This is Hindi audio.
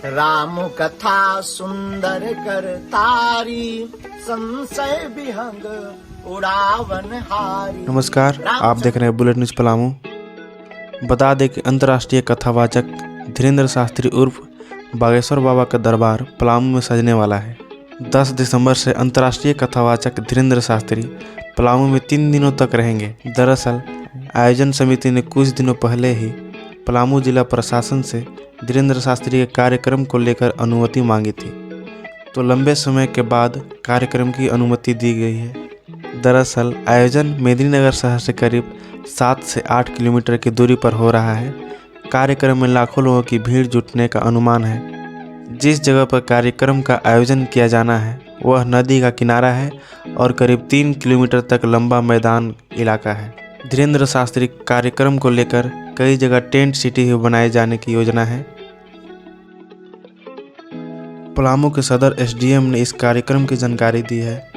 राम कथा सुंदर कर तारी, संशय विहंग उड़ावन हारी। नमस्कार, आप देख रहे हैं बुलेट न्यूज़ पलामू। बता दें कि अंतर्राष्ट्रीय कथावाचक धीरेन्द्र शास्त्री उर्फ बागेश्वर बाबा का दरबार पलामू में सजने वाला है। 10 दिसंबर से अंतर्राष्ट्रीय कथावाचक धीरेन्द्र शास्त्री पलामू में 3 दिनों तक रहेंगे। दरअसल आयोजन समिति ने कुछ दिनों पहले ही पलामू जिला प्रशासन से धीरेन्द्र शास्त्री के कार्यक्रम को लेकर अनुमति मांगी थी, तो लंबे समय के बाद कार्यक्रम की अनुमति दी गई है। दरअसल आयोजन मेदिनीनगर शहर से करीब 7 से 8 किलोमीटर की दूरी पर हो रहा है। कार्यक्रम में लाखों लोगों की भीड़ जुटने का अनुमान है। जिस जगह पर कार्यक्रम का आयोजन किया जाना है वह नदी का किनारा है और करीब 3 किलोमीटर तक लंबा मैदान इलाका है। धीरेन्द्र शास्त्री कार्यक्रम को लेकर कई जगह टेंट सिटी भी बनाए जाने की योजना है। पलामू के सदर एसडीएम ने इस कार्यक्रम की जानकारी दी है।